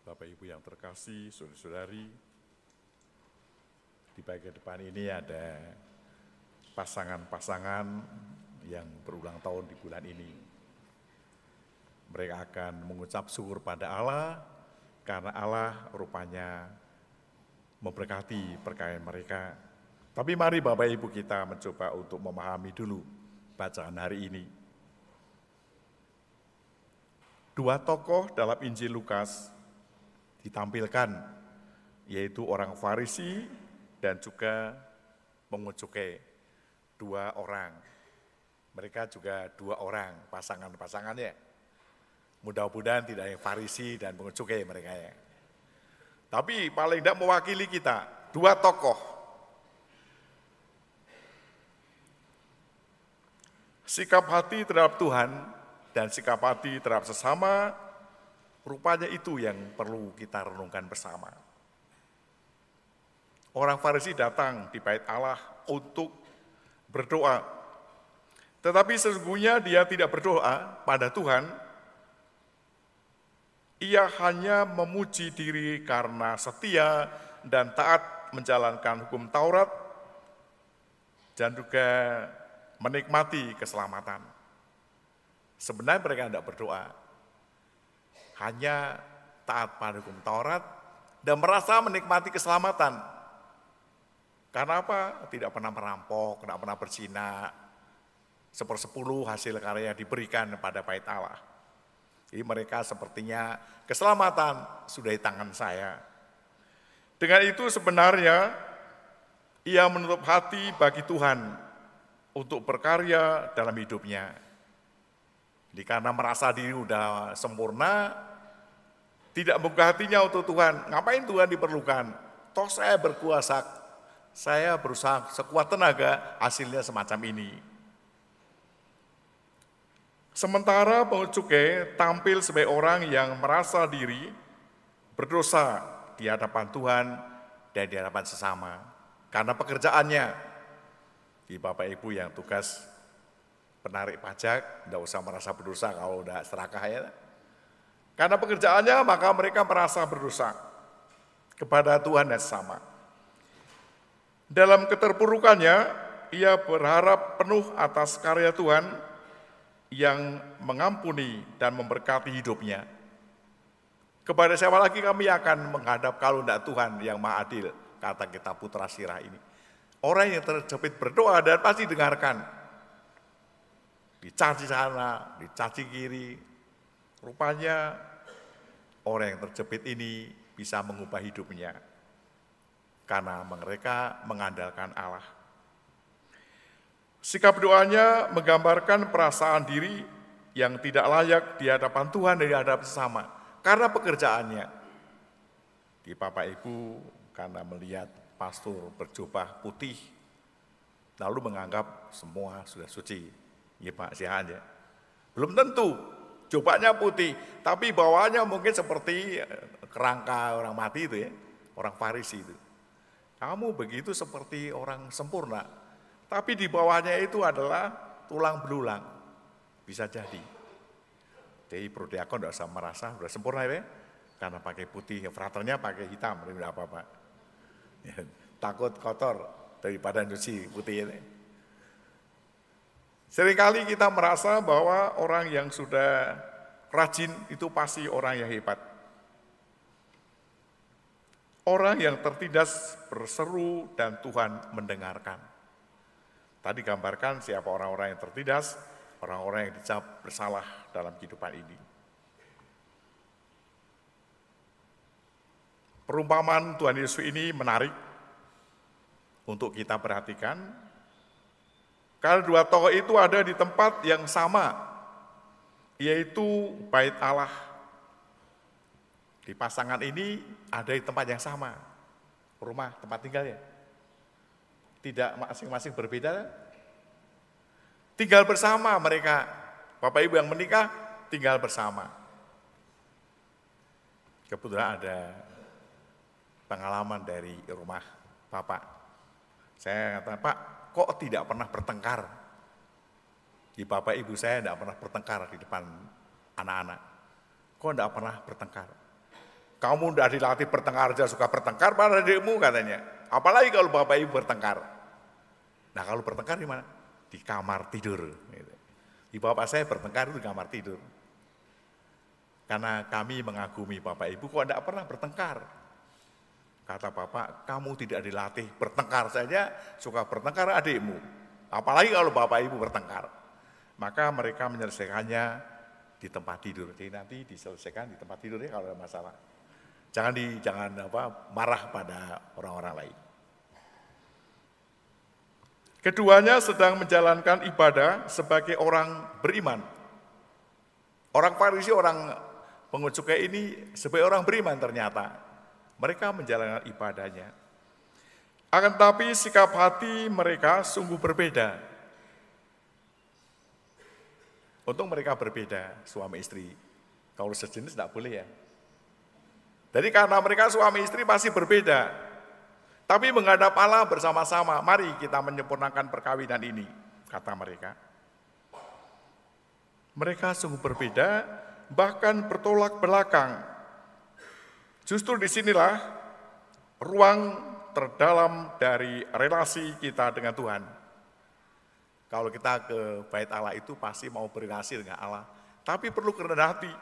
Bapak Ibu yang terkasih, saudara-saudari, di bagian depan ini ada pasangan-pasangan yang berulang tahun di bulan ini. Mereka akan mengucap syukur pada Allah karena Allah rupanya memberkati perkayaan mereka. Tapi mari Bapak Ibu kita mencoba untuk memahami dulu bacaan hari ini. Dua tokoh dalam Injil Lukas ditampilkan, yaitu orang Farisi dan juga pungut cukai. Dua orang, mereka juga dua orang pasangannya. Mudah-mudahan tidak yang Farisi dan pungut cukai mereka ya. Tapi paling tidak mewakili kita, dua tokoh. Sikap hati terhadap Tuhan dan sikap hati terhadap sesama, rupanya itu yang perlu kita renungkan bersama. Orang Farisi datang di bait Allah untuk berdoa. Tetapi sesungguhnya dia tidak berdoa pada Tuhan. Ia hanya memuji diri karena setia dan taat menjalankan hukum Taurat dan juga menikmati keselamatan. Sebenarnya mereka tidak berdoa, hanya taat pada hukum Taurat dan merasa menikmati keselamatan. Karena apa? Tidak pernah merampok, tidak pernah berzina. 1/10 hasil karya diberikan pada bait Allah. Jadi mereka sepertinya keselamatan sudah di tangan saya. Dengan itu sebenarnya ia menutup hati bagi Tuhan untuk berkarya dalam hidupnya. Jadi karena merasa diri sudah sempurna, tidak membuka hatinya untuk Tuhan. Ngapain Tuhan diperlukan? Toh saya berkuasa, saya berusaha sekuat tenaga, hasilnya semacam ini. Sementara pungut cukai tampil sebagai orang yang merasa diri berdosa di hadapan Tuhan dan di hadapan sesama. Karena pekerjaannya, di Bapak Ibu yang tugas penarik pajak, tidak usah merasa berdosa kalau udah serakah ya. Karena pekerjaannya maka mereka merasa berdosa kepada Tuhan dan sesama. Dalam keterpurukannya, ia berharap penuh atas karya Tuhan yang mengampuni dan memberkati hidupnya. Kepada siapa lagi kami akan menghadap kalau tidak Tuhan yang Maha Adil, kata kita Putra Sirah ini. Orang yang terjepit berdoa dan pasti dengarkan. Dicaci sana, dicaci kiri. Rupanya orang yang terjepit ini bisa mengubah hidupnya. Karena mereka mengandalkan Allah. Sikap doanya menggambarkan perasaan diri yang tidak layak di hadapan Tuhan dan di hadapan sesama. Karena pekerjaannya. Di Bapak Ibu karena melihat pastor berjubah putih, lalu menganggap semua sudah suci. Ya Pak, sihan ya. Belum tentu, jubahnya putih, tapi bawaannya mungkin seperti kerangka orang mati itu ya, orang Farisi itu. Kamu begitu seperti orang sempurna, tapi di bawahnya itu adalah tulang belulang, bisa jadi. Jadi Prodiakon tidak usah merasa sudah sempurna ya, karena pakai putih, fraternya pakai hitam, tidak apa-apa. Ya, takut kotor daripada nyuci putih ini. Seringkali kita merasa bahwa orang yang sudah rajin itu pasti orang yang hebat. Orang yang tertindas berseru dan Tuhan mendengarkan. Tadi gambarkan siapa orang-orang yang tertindas, orang-orang yang dicap bersalah dalam kehidupan ini. Perumpamaan Tuhan Yesus ini menarik untuk kita perhatikan. Karena dua tokoh itu ada di tempat yang sama, yaitu bait Allah. Di pasangan ini ada di tempat yang sama, rumah, tempat tinggalnya. Tidak masing-masing berbeda. Tinggal bersama mereka, Bapak Ibu yang menikah, tinggal bersama. Kebetulan ada pengalaman dari rumah Bapak. Saya kata, Pak, kok tidak pernah bertengkar? Di Bapak Ibu saya tidak pernah bertengkar di depan anak-anak. Kok tidak pernah bertengkar? Kamu udah dilatih bertengkar aja suka bertengkar pada adikmu katanya. Apalagi kalau bapak ibu bertengkar. Nah kalau bertengkar di mana? Di kamar tidur. Di bapak saya bertengkar itu di kamar tidur. Karena kami mengagumi bapak ibu kok tidak pernah bertengkar. Kata bapak, kamu tidak dilatih bertengkar saja, suka bertengkar adikmu. Apalagi kalau bapak ibu bertengkar. Maka mereka menyelesaikannya di tempat tidur. Jadi nanti diselesaikan di tempat tidur ya kalau ada masalah. Jangan marah pada orang-orang lain. Keduanya sedang menjalankan ibadah sebagai orang beriman. Orang Farisi, orang pungut cukai ini sebagai orang beriman ternyata. Mereka menjalankan ibadahnya. Akan tetapi sikap hati mereka sungguh berbeda. Untung mereka berbeda, suami istri. Kalau sejenis tidak boleh ya. Jadi karena mereka suami istri pasti berbeda. Tapi menghadap Allah bersama-sama, mari kita menyempurnakan perkawinan ini, kata mereka. Mereka sungguh berbeda, bahkan bertolak belakang. Justru disinilah ruang terdalam dari relasi kita dengan Tuhan. Kalau kita ke bait Allah itu pasti mau berrelasi dengan Allah, tapi perlu kerendahan hati.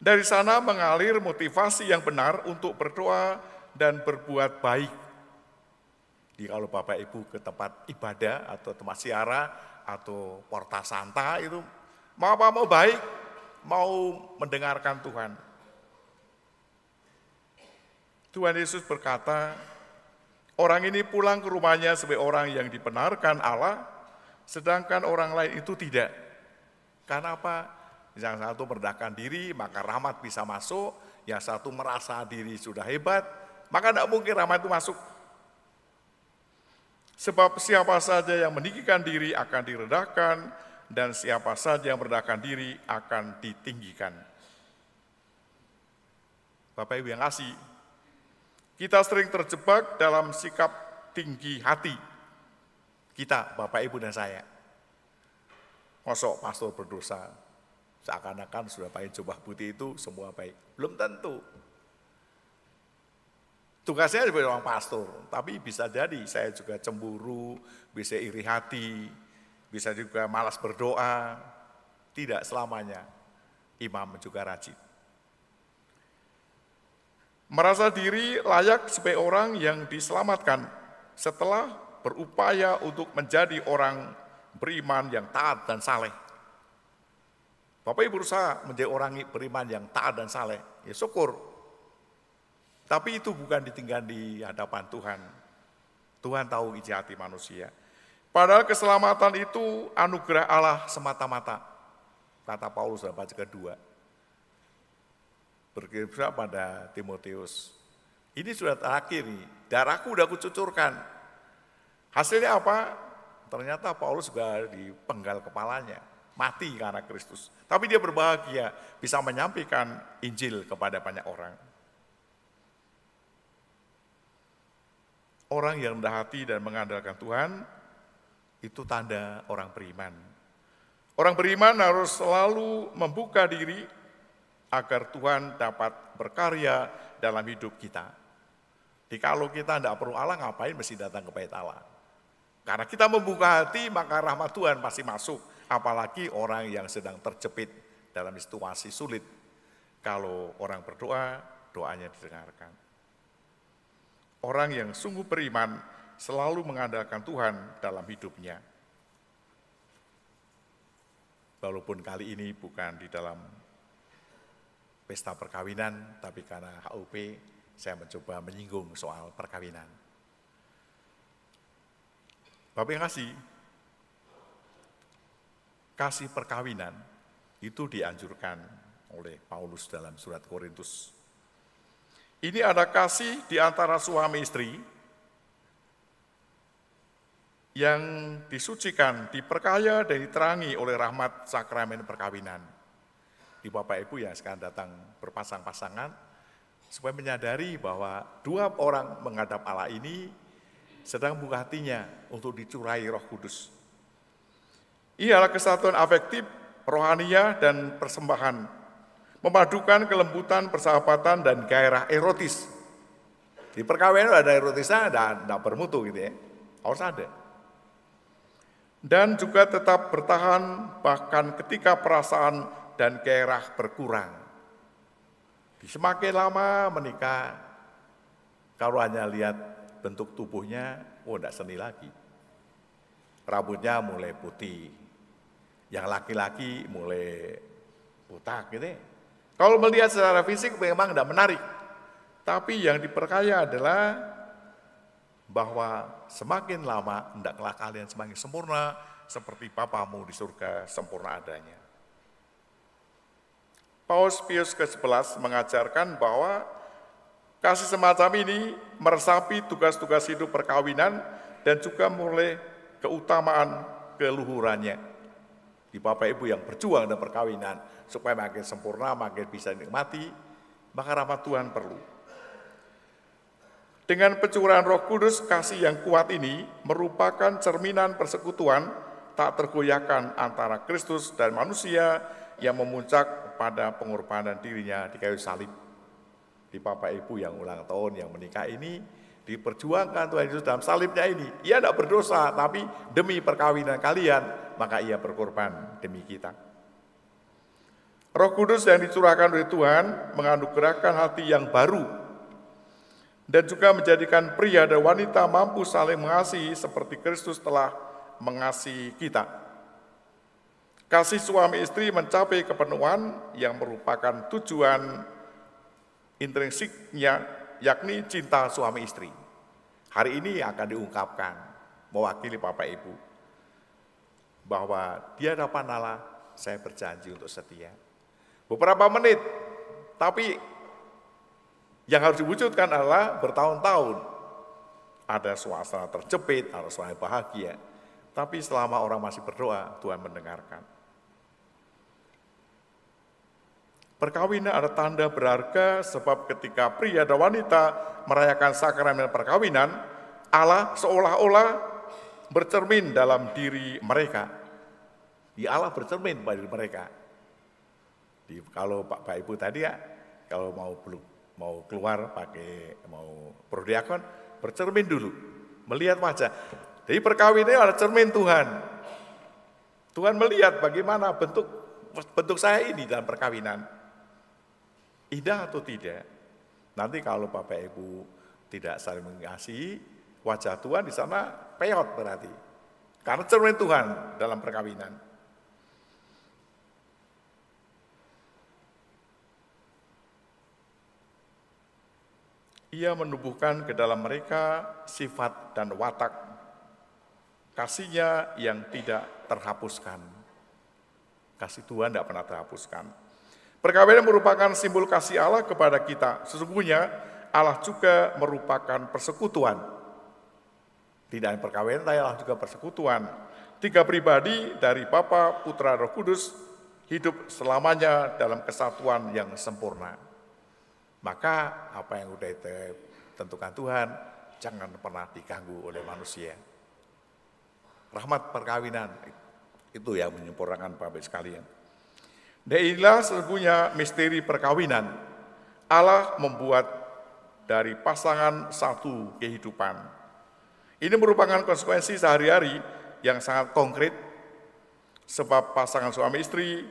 Dari sana mengalir motivasi yang benar untuk berdoa dan berbuat baik. Jadi kalau Bapak Ibu ke tempat ibadah atau tempat siara atau porta santa itu mau apa mau baik, mau mendengarkan Tuhan. Tuhan Yesus berkata, orang ini pulang ke rumahnya sebagai orang yang dibenarkan Allah, sedangkan orang lain itu tidak. Karena apa? Yang satu merendahkan diri, maka rahmat bisa masuk. Yang satu merasa diri sudah hebat, maka tidak mungkin rahmat itu masuk. Sebab siapa saja yang meninggikan diri akan direndahkan, dan siapa saja yang merendahkan diri akan ditinggikan. Bapak Ibu yang kasih, kita sering terjebak dalam sikap tinggi hati. Kita, Bapak Ibu dan saya. Mosok pastor berdosa, seakan-akan sudah pakai jubah putih itu semua baik. Belum tentu. Tugasnya sebagai orang pastor, tapi bisa jadi saya juga cemburu, bisa iri hati, bisa juga malas berdoa. Tidak selamanya imam juga rajin. Merasa diri layak sebagai orang yang diselamatkan setelah berupaya untuk menjadi orang beriman yang taat dan saleh. Bapak Ibu berusaha menjadi orang beriman yang taat dan saleh, ya syukur. Tapi itu bukan ditinggal di hadapan Tuhan. Tuhan tahu isi hati manusia. Padahal keselamatan itu anugerah Allah semata-mata. Kata Paulus dalam bacaan kedua. Berkisah pada Timotius. Ini sudah terakhir nih, darahku udah kucucurkan. Hasilnya apa? Ternyata Paulus juga dipenggal kepalanya. Mati karena Kristus. Tapi dia berbahagia bisa menyampaikan Injil kepada banyak orang. Orang yang rendah hati dan mengandalkan Tuhan, itu tanda orang beriman. Orang beriman harus selalu membuka diri agar Tuhan dapat berkarya dalam hidup kita. Jadi kalau kita tidak perlu Allah, ngapain mesti datang ke bait Allah? Karena kita membuka hati, maka rahmat Tuhan pasti masuk. Apalagi orang yang sedang terjepit dalam situasi sulit. Kalau orang berdoa, doanya didengarkan. Orang yang sungguh beriman selalu mengandalkan Tuhan dalam hidupnya. Walaupun kali ini bukan di dalam pesta perkawinan, tapi karena HUP saya mencoba menyinggung soal perkawinan. Bapak yang kasih perkawinan itu dianjurkan oleh Paulus dalam surat Korintus. Ini ada kasih di antara suami istri yang disucikan, diperkaya dan diterangi oleh rahmat sakramen perkawinan. Di Bapak Ibu yang sekarang datang berpasang-pasangan, supaya menyadari bahwa dua orang menghadap Allah ini sedang buka hatinya untuk dicurahi Roh Kudus. Ialah kesatuan afektif, rohaniah, dan persembahan. memadukan kelembutan, persahabatan, dan gairah erotis. Di perkawinan ada erotisnya dan tidak bermutu gitu ya, harus ada. Dan juga tetap bertahan bahkan ketika perasaan dan gairah berkurang. Semakin lama menikah, kalau hanya lihat bentuk tubuhnya, tidak seni lagi. Rambutnya mulai putih, yang laki-laki mulai botak gitu ya. Kalau melihat secara fisik memang tidak menarik, tapi yang diperkaya adalah bahwa semakin lama hendaklah kalian semakin sempurna seperti Bapamu di surga sempurna adanya. Paus Pius ke-11 mengajarkan bahwa kasih semacam ini meresapi tugas-tugas hidup perkawinan dan juga mulai keutamaan keluhurannya. Di Bapak Ibu yang berjuang dalam perkawinan supaya makin sempurna, makin bisa dinikmati, maka rahmat Tuhan perlu. Dengan pencurahan Roh Kudus, kasih yang kuat ini merupakan cerminan persekutuan tak tergoyahkan antara Kristus dan manusia yang memuncak pada pengorbanan dirinya di kayu salib. Di Bapak Ibu yang ulang tahun, yang menikah ini, diperjuangkan Tuhan Yesus dalam salibnya ini. Ia tidak berdosa, tapi demi perkawinan kalian, maka ia berkorban demi kita. Roh Kudus yang dicurahkan oleh Tuhan menganugerahkan hati yang baru dan juga menjadikan pria dan wanita mampu saling mengasihi seperti Kristus telah mengasihi kita. Kasih suami istri mencapai kepenuhan yang merupakan tujuan intrinsiknya, yakni cinta suami istri. Hari ini akan diungkapkan mewakili Bapak Ibu bahwa di hadapan Allah saya berjanji untuk setia. Beberapa menit, tapi yang harus diwujudkan adalah bertahun-tahun. Ada suasana terjepit, ada suasana bahagia. Tapi selama orang masih berdoa, Tuhan mendengarkan. Perkawinan ada tanda berharga sebab ketika pria dan wanita merayakan sakramen perkawinan, Allah seolah-olah bercermin dalam diri mereka. Di Allah bercermin pada diri mereka. Kalau Pak Ibu tadi ya, kalau mau keluar mau prodiakon, bercermin dulu, melihat wajah. Jadi perkawinan ada cermin Tuhan. Tuhan melihat bagaimana bentuk saya ini dalam perkawinan. Indah atau tidak? Nanti kalau Bapak Ibu tidak saling mengasihi, wajah Tuhan di sana peot berarti. Karena cermin Tuhan dalam perkawinan. Ia menumbuhkan ke dalam mereka sifat dan watak kasihnya yang tidak terhapuskan. Kasih Tuhan tidak pernah terhapuskan. Perkawinan merupakan simbol kasih Allah kepada kita. Sesungguhnya Allah juga merupakan persekutuan. Tidak hanya perkawinan, tapi Allah juga persekutuan. Tiga pribadi dari Bapa, Putra, Roh Kudus hidup selamanya dalam kesatuan yang sempurna. Maka apa yang sudah ditentukan Tuhan jangan pernah diganggu oleh manusia. Rahmat perkawinan itu yang menyempurnakan Bapak sekalian. Dan inilah sesungguhnya misteri perkawinan. Allah membuat dari pasangan satu kehidupan. Ini merupakan konsekuensi sehari-hari yang sangat konkret sebab pasangan suami istri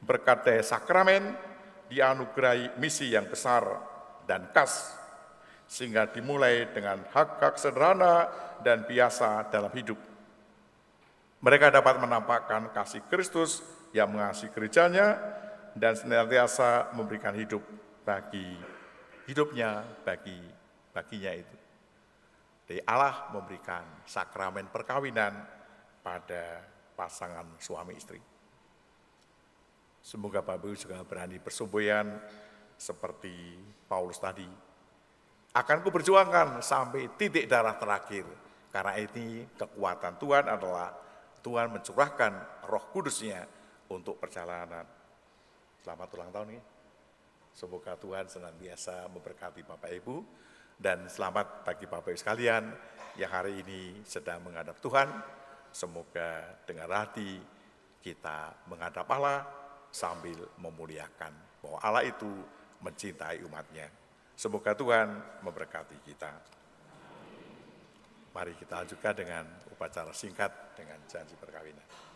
berkat daya sakramen dianugerahi misi yang besar dan khas, sehingga dimulai dengan hak-hak sederhana dan biasa dalam hidup. Mereka dapat menampakkan kasih Kristus yang mengasihi gerejanya dan senantiasa memberikan hidupnya baginya itu. Jadi Allah memberikan sakramen perkawinan pada pasangan suami istri. Semoga Bapak Ibu juga berani bersemboyan seperti Paulus tadi. Akan kuperjuangkan sampai titik darah terakhir. Karena ini kekuatan Tuhan adalah Tuhan mencurahkan Roh Kudus-Nya untuk perjalanan. Selamat ulang tahun ya. Semoga Tuhan senantiasa memberkati Bapak Ibu dan selamat bagi Bapak Ibu sekalian yang hari ini sedang menghadap Tuhan. Semoga dengan hati kita menghadap Allah sambil memuliakan bahwa Allah itu mencintai umatnya. Semoga Tuhan memberkati kita. Mari kita lanjutkan dengan upacara singkat dengan janji perkawinan.